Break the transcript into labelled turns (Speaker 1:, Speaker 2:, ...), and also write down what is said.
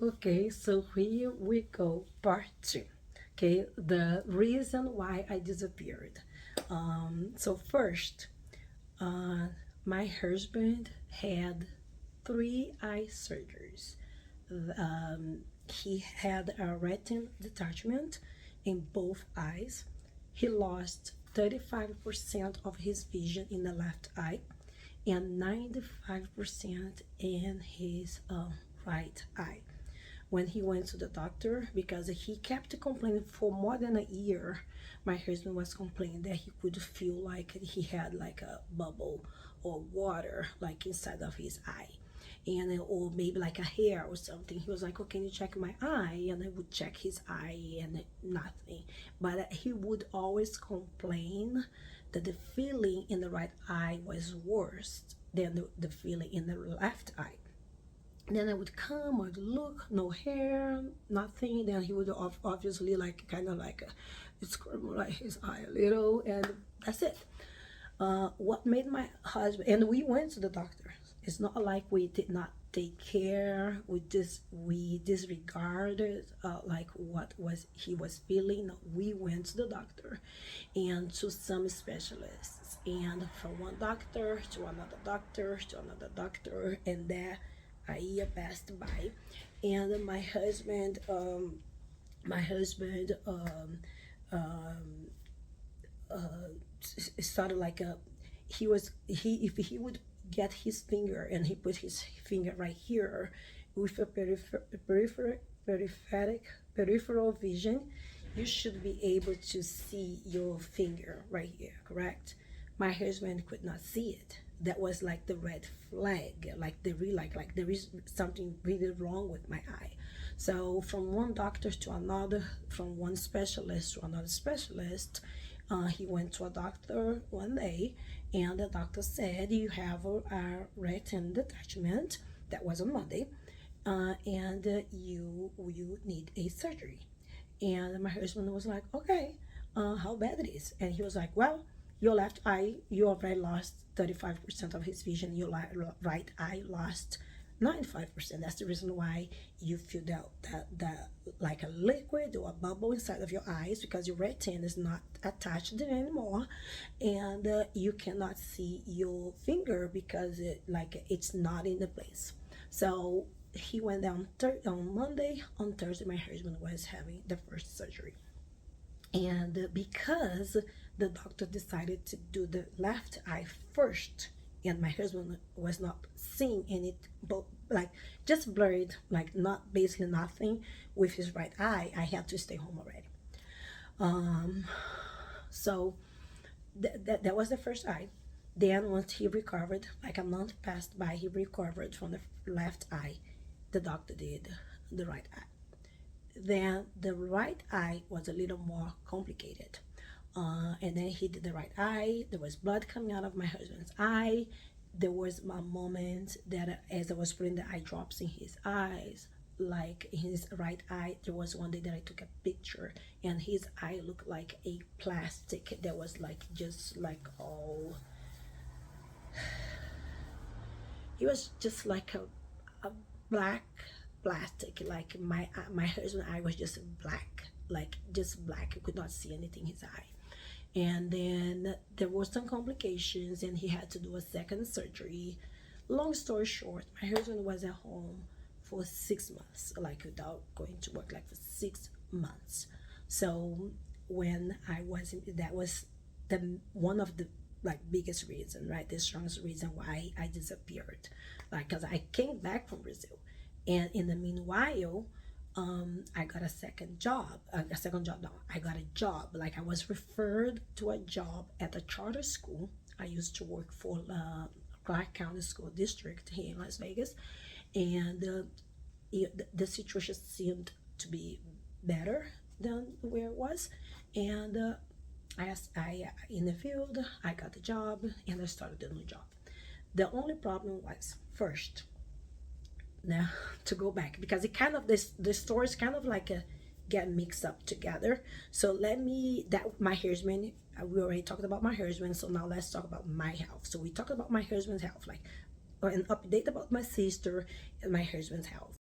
Speaker 1: Okay, so here we go, part two. Okay, the reason why I disappeared. So first, uh, my husband had three eye surgeries. He had a retin detachment in both eyes. He lost 35% of his vision in the left eye and 95% in his right eye. When he went to the doctor, because he kept complaining for more than a year, my husband was complaining that he could feel like he had like a bubble or water like inside of his eye, and or maybe like a hair or something. He was like, oh, can you check my eye? And I would check his eye and nothing. But he would always complain that the feeling in the right eye was worse than the feeling in the left eye. Then I would come, I'd look, no hair, nothing. Then he would obviously like kind of like squirm like his eye a little, and that's it. What made my husband, and we went to the doctor. It's not like we did not take care. We disregarded like what was he was feeling. No, we went to the doctor and to some specialists, and from one doctor to another doctor to another doctor, and that a year passed by, and my husband started like a he if he would get his finger and he put his finger right here with a peripheral peripheral vision, you should be able to see your finger right here, correct? My husband could not see it. That was like the red flag, like the real like there is something really wrong with my eye. So from one doctor to another, from one specialist to another specialist, he went to a doctor one day, and the doctor said you have a retin detachment. That was on Monday, and you need a surgery. And my husband was like, okay, how bad it is? And he was like, well, your left eye, you already lost 35% of his vision. Your right eye lost 95%. That's the reason why you feel that like a liquid or a bubble inside of your eyes, because your retin is not attached anymore, and you cannot see your finger because it's not in the place. So he went down on Monday. On Thursday, my husband was having the first surgery, and because the doctor decided to do the left eye first, and my husband was not seeing any, but like just blurred, like not basically nothing with his right eye, I had to stay home already. um so that was the first eye. Then once he recovered, like a month passed by, he recovered from the left eye. The doctor did the right eye. Then the right eye was a little more complicated. And then he did the right eye. There was blood coming out of my husband's eye. There was a moment that as I was putting the eye drops in his eyes, like in his right eye, there was one day that I took a picture, and his eye looked like a plastic that was like just like all, it was just like a black plastic. Like my husband's eye was just black, like just black. You could not see anything in his eye. And then there were some complications, and he had to do a second surgery. Long story short, my husband was at home for 6 months, like without going to work, like for 6 months. So when I was in, that was the one of the like biggest reason, right? The strongest reason why I disappeared, like because I came back from Brazil, and in the meanwhile, I got a second job. A second job, no, I got a job. Like I was referred to a job at a charter school. I used to work for Clark County School District here in Las Vegas, and the situation seemed to be better than where it was, and I in the field, I got the job, and I started the new job. The only problem was first, now to go back, because it kind of this stories kind of like a get mixed up together. So let me that my husband, we already talked about my husband, so now let's talk about my health. So we talked about my husband's health, like an update about my sister and my husband's health.